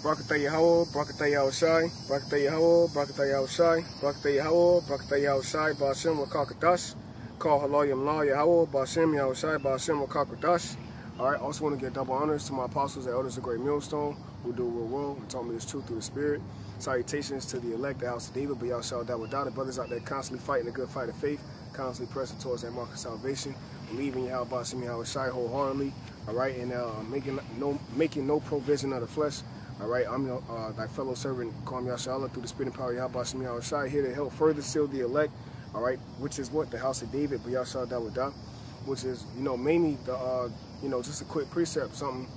Barakatah Yahweh, Barakatah Yahushai, Barakatah Yahweh, Barakatah Yahushai, Barakatah Yahweh, Barakatah Yahushai, Ba'ashem Wakakadash, Call Halayim La Yahweh, Ba'ashem Yahushai, Ba'ashem Wakakadash. Alright, also want to give double honors to my apostles and elders of Great Millstone, who do real well and taught me this truth through the Spirit. Salutations to the elect, the house of David, but y'all shout out without it. Brothers out there constantly fighting the good fight of faith, constantly pressing towards that mark of salvation, believing Yahweh, Ba'ashem Yahushai wholeheartedly. Alright, and making no provision of the flesh. Alright, I'm thy fellow servant, Kwam Yashala, through the Spirit and power of Yahweh Ba'ashem Yahushai, here to help further seal the elect. Alright, which is what? The house of David, but Yahshua Dawadah, which is, mainly the, just a quick precept, something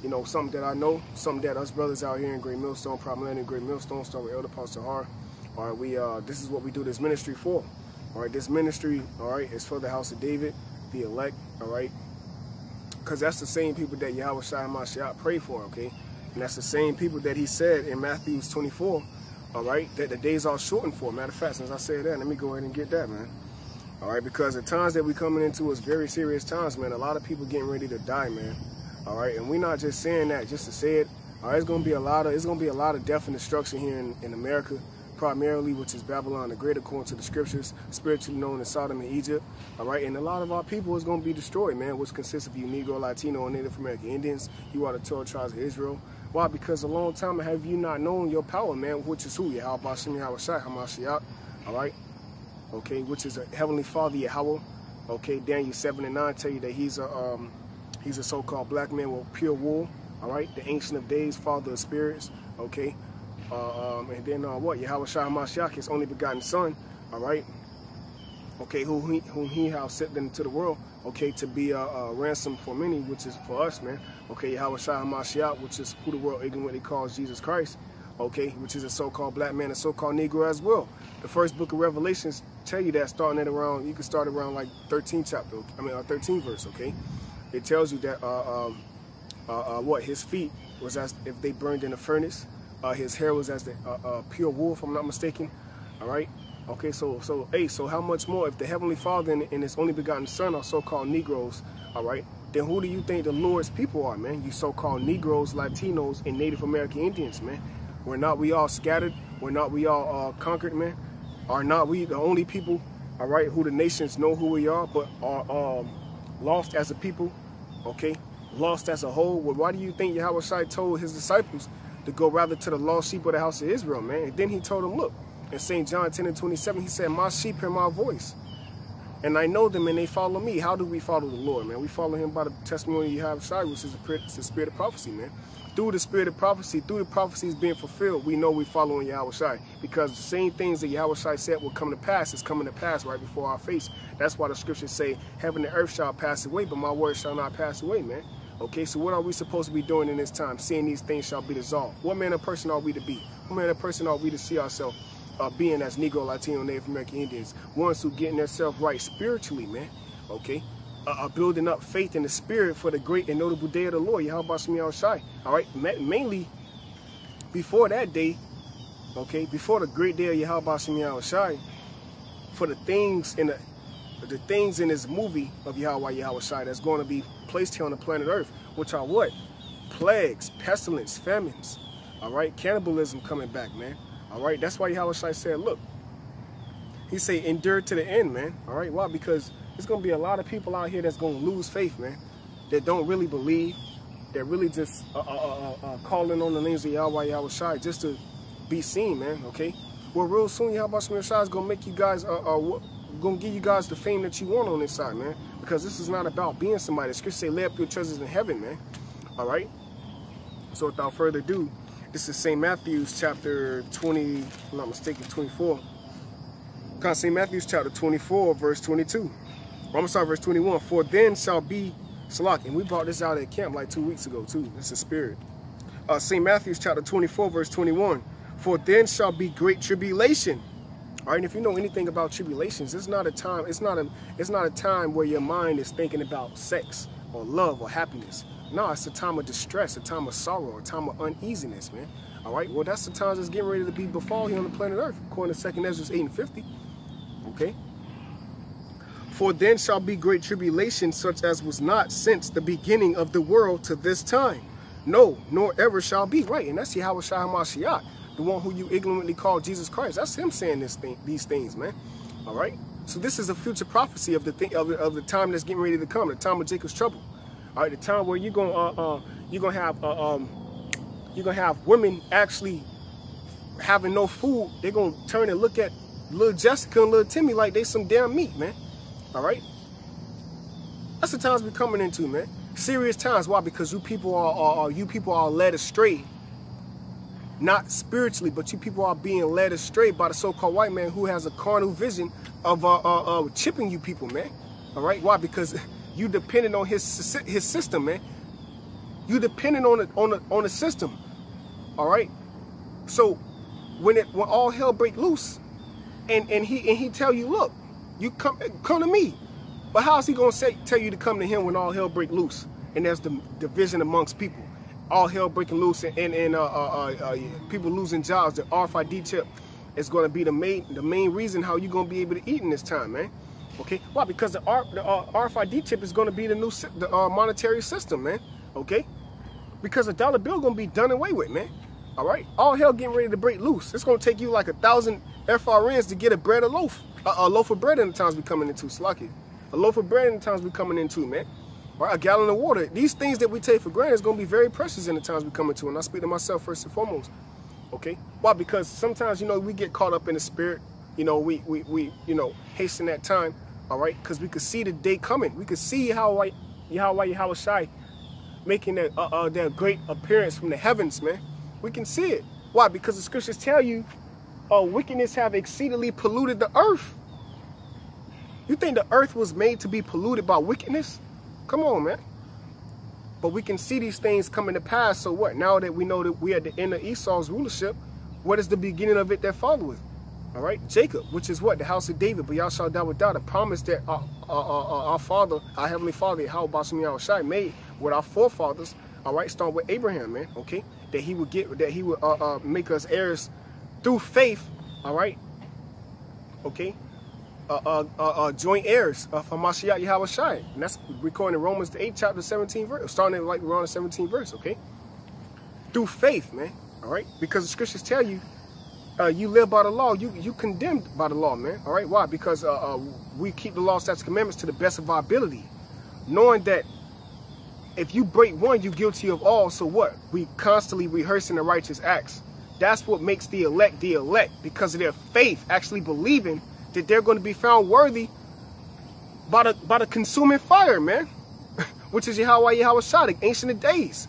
that I know, something that us brothers out here in Great Millstone, primarily in Great Millstone, start with Elder Pastor Har. Alright, this is what we do this ministry for. Alright, this ministry, alright, is for the house of David, the elect, alright, because that's the same people that Yahweh Shai HaMashiach prayed for, okay? And that's the same people that he said in Matthew 24, all right, that the days are shortened for. Matter of fact, since I said that, let me go ahead and get that, man. All right, because the times that we're coming into is very serious times, man. A lot of people getting ready to die, man. All right, and we're not just saying that just to say it. All right, it's gonna be a lot of death and destruction here in America, primarily, which is Babylon the Great, according to the scriptures, spiritually known as Sodom and Egypt. All right, and a lot of our people is gonna be destroyed, man, which consists of you Negro, Latino, and Native American Indians. You are the 12 tribes of Israel. Why? Because a long time have you not known your power, man, which is who? Yahweh Ba'ashem Yahushai HaMashiach, all right? Okay, which is a Heavenly Father, Yahweh. Okay, Daniel 7:9 tell you that he's a so-called black man with pure wool, all right? The Ancient of Days, Father of Spirits, okay? And then what? Yahweh Shai HaMashiach, his only begotten Son, all right? Okay, whom he has sent into the world, okay, to be a ransom for many, which is for us, man. Okay, Yahweh Shai HaMashiach, which is who the world ignorantly calls Jesus Christ, okay, which is a so-called black man, a so-called Negro as well. The first book of Revelations tell you that starting at around, you can start around like 13th chapter, 13th verse, okay? It tells you that, what, his feet was as if they burned in a furnace, his hair was as the pure wool, if I'm not mistaken, all right? Okay, so how much more if the Heavenly Father and his only begotten Son are so-called Negroes, all right, then who do you think the Lord's people are, man? You so-called Negroes, Latinos, and Native American Indians, man. Were not we all scattered? Were not we all conquered, man? Are not we the only people, all right, who the nations know who we are, but are lost as a people, okay? Lost as a whole. Well, why do you think Yahweh Shai told his disciples to go rather to the lost sheep of the house of Israel, man? And then he told them, look, in St. John 10:27, he said, my sheep hear my voice, and I know them, and they follow me. How do we follow the Lord, man? We follow him by the testimony of Yahweh Shai, which is the spirit of prophecy, man. Through the spirit of prophecy, through the prophecies being fulfilled, we know we're following Yahweh Shai, because the same things that Yahweh Shai said will come to pass is coming to pass right before our face. That's why the scriptures say, heaven and earth shall pass away, but my word shall not pass away, man. Okay, so what are we supposed to be doing in this time? Seeing these things shall be dissolved. What manner of person are we to be? What manner of person are we to see ourselves being as Negro, Latino, Native American Indians? Ones who getting themselves right spiritually, man. Okay, building up faith in the spirit for the great and notable day of the Lord, Yahweh Ba'ashem Yahushai. All right, mainly before that day, okay, before the great day of Yahweh Ba'ashem Yahushai, for the things in this movie of Yahweh Yahushai that's going to be placed here on the planet Earth, which are what? Plagues, pestilence, famines. All right, cannibalism coming back, man. All right, that's why Yahweh Shai said, look, he say endure to the end, man. All right, why? Because there's going to be a lot of people out here that's going to lose faith, man, that don't really believe, that really just calling on the names of Yahweh Yahushai just to be seen, man, okay? Well, real soon, Yahweh Yahushai is going to make you guys, going to give you guys the fame that you want on this side, man, because this is not about being somebody. The scripture say, lay up your treasures in heaven, man, all right? So without further ado, this is St. Matthew's chapter 20, if I'm not mistaken, 24. St. Matthew's chapter 24, verse 22. I'm sorry, verse 21. For then shall be Salak. And we brought this out at camp like 2 weeks ago, too. It's a spirit. St. Matthew's chapter 24, verse 21. For then shall be great tribulation. All right, and if you know anything about tribulations, it's not a time where your mind is thinking about sex or love or happiness. No, it's a time of distress, a time of sorrow, a time of uneasiness, man. All right, well, that's the times that's getting ready to be befall here on the planet Earth, according to 2 Ezra 8:50. Okay. For then shall be great tribulation, such as was not since the beginning of the world to this time. No, nor ever shall be. Right, and that's Yahweh Shai HaMashiach, the one who you ignorantly call Jesus Christ. That's him saying these things, man. All right. So this is a future prophecy of the time that's getting ready to come, the time of Jacob's trouble. All right, the time where you're gonna have women actually having no food. They're gonna turn and look at little Jessica and little Timmy like they some damn meat, man. All right. That's the times we're coming into, man. Serious times. Why? Because you people are led astray. Not spiritually, but you people are being led astray by the so-called white man who has a carnal vision of chipping you people, man. All right. Why? Because you dependent on his system, man. You dependent on the system. All right. So when all hell break loose, and he tell you, look, you come to me. But how is he going to tell you to come to him when all hell break loose? And there's the division amongst people. All hell breaking loose and people losing jobs. The RFID chip is going to be the main reason how you're going to be able to eat in this time, man. Okay? Why? Because the RFID chip is going to be the new monetary system, man. Okay? Because the dollar bill going to be done away with, man. All right? All hell getting ready to break loose. It's going to take you like 1,000 FRNs to get a loaf of bread in the times we're coming into. Slucky. A loaf of bread in the times we're coming into, man. Or a gallon of water. These things that we take for granted is going to be very precious in the times we come into. And I speak to myself first and foremost. Okay? Why? Because sometimes, you know, we get caught up in the spirit. You know, we hasten that time. All right? Because we could see the day coming. We could see Yahweh Shai making their great appearance from the heavens, man. We can see it. Why? Because the scriptures tell you wickedness have exceedingly polluted the earth. You think the earth was made to be polluted by wickedness? Come on, man. But we can see these things coming to pass. So what? Now that we know that we're at the end of Esau's rulership, what is the beginning of it that followeth? All right? Jacob, which is what? The house of David. But Yahshua Dawudah, the promise that our Father, our Heavenly Father, Yahweh Bashem Yahushai made with our forefathers, all right, starting with Abraham, man, okay? That he would make us heirs through faith, all right? Okay? Joint heirs of Hamashiach Yahweh Shai. And that's recorded in Romans the 8th chapter 17 verse, starting at like around the 17th verse, okay? Through faith, man. All right? Because the scriptures tell you, you live by the law, you condemned by the law, man. All right? Why? Because we keep the law, statutes, commandments to the best of our ability, knowing that if you break one, you're guilty of all. So what? We constantly rehearsing the righteous acts. That's what makes the elect, because of their faith, actually believing that they're going to be found worthy by the consuming fire, man, which is Yahweh Shai, the Ancient of Days.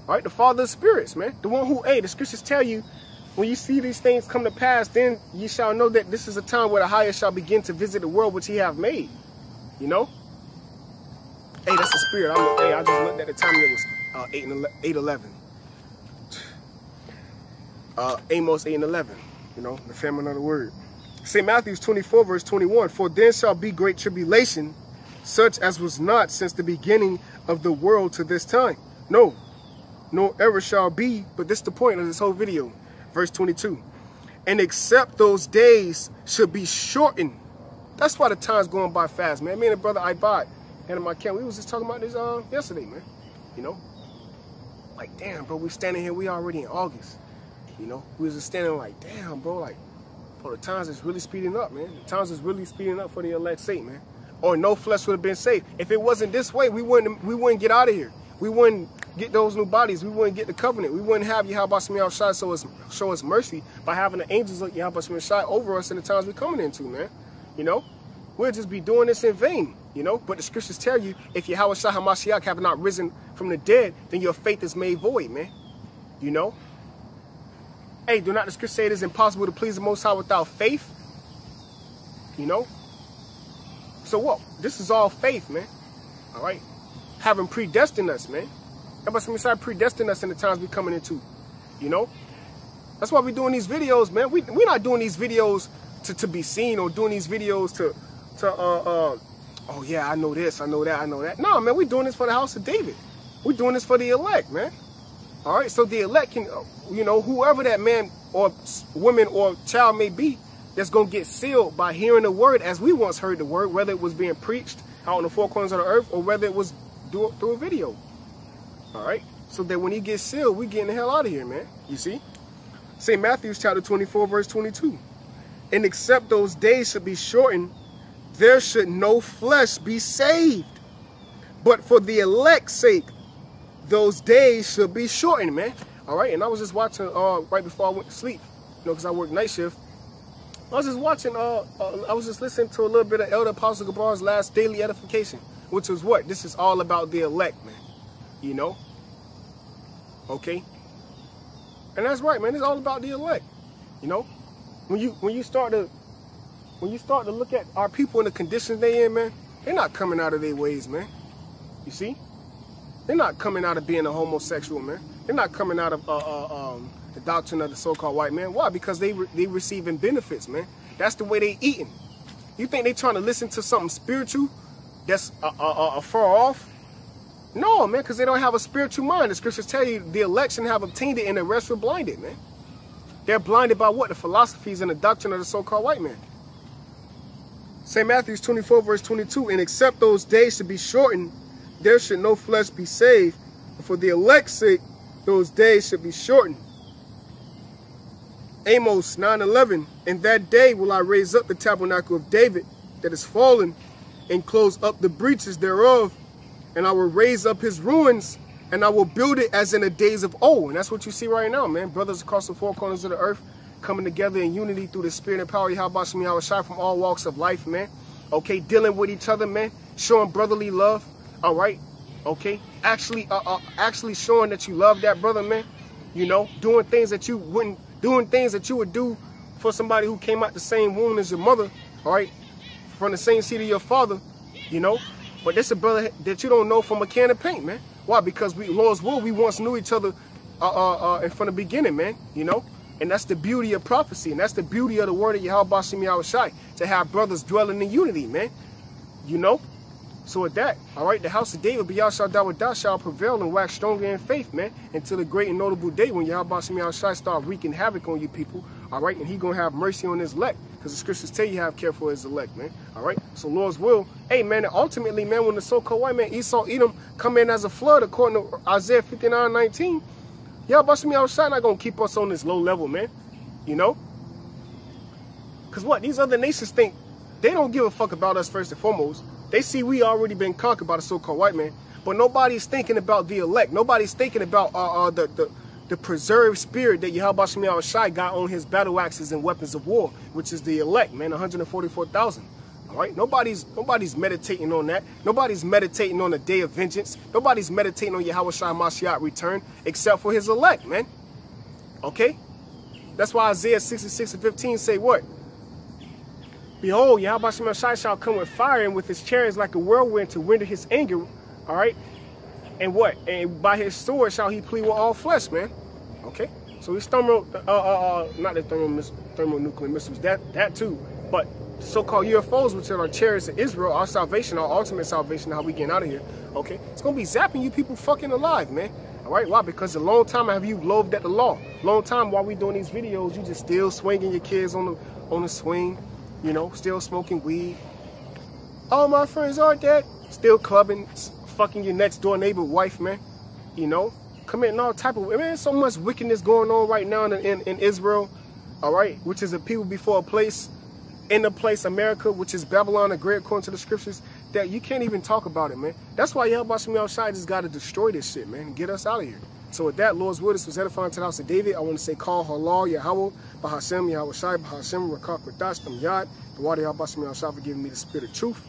All right, the Father of Spirits, man, the one who, the scriptures tell you, when you see these things come to pass, then ye shall know that this is a time where the highest shall begin to visit the world which he have made. You know? Hey, that's the spirit. I just looked at the time, it was 8:11. Amos 8:11. You know, the famine of the word. St. Matthew 24, verse 21. For then shall be great tribulation, such as was not since the beginning of the world to this time. No, nor ever shall be. But this is the point of this whole video. Verse 22. And except those days should be shortened. That's why the time's going by fast, man. Me and the brother Ibad and my camp, we was just talking about this yesterday, man. You know, like, damn, bro, we standing here, we already in August. You know, we was just standing like, damn, bro, like, bro, the times is really speeding up, man. The times is really speeding up for the elect's sake, man. Or no flesh would have been saved. If it wasn't this way, we wouldn't get out of here. We wouldn't get those new bodies. We wouldn't get the covenant. We wouldn't have Yahweh Bashem Yahushai show us mercy by having the angels of Yahweh Bashem Yahushai over us in the times we're coming into, man. You know, we'll just be doing this in vain, you know. But the scriptures tell you, if Yahweh Shai HaMashiach have not risen from the dead, then your faith is made void, man. You know. Hey, do not the scripture say it is impossible to please the Most High without faith? You know? So what? This is all faith, man. All right? Having predestined us, man. Everybody predestined us in the times we're coming into. You know? That's why we're doing these videos, man. We're not doing these videos to be seen or doing these videos oh yeah, I know this, I know that, I know that. No, man, we're doing this for the house of David. We're doing this for the elect, man. All right, so the elect can, you know, whoever that man or woman or child may be, that's going to get sealed by hearing the word as we once heard the word, whether it was being preached out in the four corners of the earth or whether it was through a video. All right, so that when he gets sealed, we getting the hell out of here, man. You see? St. Matthew's chapter 24, verse 22. And except those days should be shortened, there should no flesh be saved. But for the elect's sake, those days should be shortened, man. All right, and I was just watching right before I went to sleep, you know, because I work night shift. I was just watching, I was just listening to a little bit of Elder Apostle Gabar's last daily edification, which was what? This is all about the elect, man. You know? Okay? And that's right, man. It's all about the elect. You know? When you start to look at our people and the conditions they in, man, they're not coming out of their ways, man. You see? They're not coming out of being a homosexual, man. They're not coming out of the doctrine of the so-called white man. Why? Because they receiving benefits, man. That's the way they eating. You think they trying to listen to something spiritual that's far off? No, man, because they don't have a spiritual mind. The scriptures tell you the election have obtained it and the rest were blinded, man. They're blinded by what? The philosophies and the doctrine of the so-called white man. St. Matthew's 24, verse 22, and except those days should be shortened, there should no flesh be saved. But for the elect's sake, those days should be shortened. Amos 9:11, in that day will I raise up the tabernacle of David that is fallen, and close up the breaches thereof, and I will raise up his ruins, and I will build it as in the days of old. And that's what you see right now, man. Brothers across the four corners of the earth coming together in unity through the spirit and power of Yahweh Shem Yahushua from all walks of life, man. Okay, dealing with each other, man. Showing brotherly love. All right. Okay. Actually showing that you love that brother, man. You know, doing things that you would do for somebody who came out the same womb as your mother. All right. From the same seed of your father, you know. But that's a brother that you don't know from a can of paint, man. Why? Because we, Lord's will, we once knew each other from the beginning, man. You know? And that's the beauty of prophecy. And that's the beauty of the word of Yahweh Shem Yahushua. To have brothers dwelling in unity, man. You know? So with that, all right, the house of David, B'Yashar Dawadah, shall prevail and wax stronger in faith, man. Until the great and notable day when Yahweh Shem Yahushua start wreaking havoc on you people. All right? And he going to have mercy on his elect. Because the scriptures tell you have care for his elect, man. All right? So Lord's will. Hey, man, and ultimately, man, when the so-called white man, Esau, Edom, come in as a flood, according to Isaiah 59:19, Yahweh Shem Yahushua not going to keep us on this low level, man. You know? Because what? These other nations think they don't give a fuck about us first and foremost. They see we already been conquered by the so-called white man. But nobody's thinking about the elect. Nobody's thinking about the preserved spirit that Yahweh Shem Yahushua got on his battle axes and weapons of war, which is the elect, man, 144,000. All right? Nobody's meditating on that. Nobody's meditating on the day of vengeance. Nobody's meditating on Yahweh Shai Mashiach return except for his elect, man. Okay? That's why Isaiah 66:15 say what? Behold, Yahweh Shem Yahushua shall come with fire and with his chariots like a whirlwind to render his anger. All right? And what? And by his sword shall he plead with all flesh, man. Okay? So these not the thermonuclear missiles, that too. But so-called UFOs, which are our chariots of Israel, our salvation, our ultimate salvation, how we getting out of here. Okay? It's going to be zapping you people fucking alive, man. All right? Why? Because a long time have you loathed at the law. Long time while we doing these videos, you just still swinging your kids on the swing. You know, still smoking weed. All my friends are dead. Still clubbing, fucking your next door neighbor wife, man. You know, committing all type of, man, so much wickedness going on right now in Israel. All right, which is a people before a place, in the place America, which is Babylon the Great, according to the scriptures, that you can't even talk about it, man. That's why Yahweh Shem Yahushua just got to destroy this shit, man, and get us out of here. So with that, Lord's will, this was edifying to the house of David. I want to say, call halal Yahweh, Bahashem Yahushua, Bahashem Rakak Radash, Tam Yad, the water Yahweh Shem Yahushua for giving me the spirit of truth.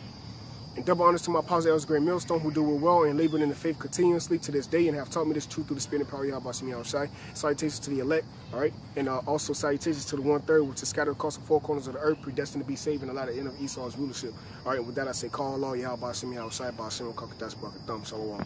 And double honors to my apostle, Elder Great Millstone, who do it well and laboring in the faith continuously to this day and have taught me this truth through the spirit and power of Yahweh Shem Yahushua. Salutations to the elect, all right? And also salutations to the 1/3, which is scattered across the four corners of the earth, predestined to be saved in the latter end of Esau's rulership. All right, and with that, I say, call Allah Yahweh Shem Yahushua, Bahashem Rakak Radash, Shalom.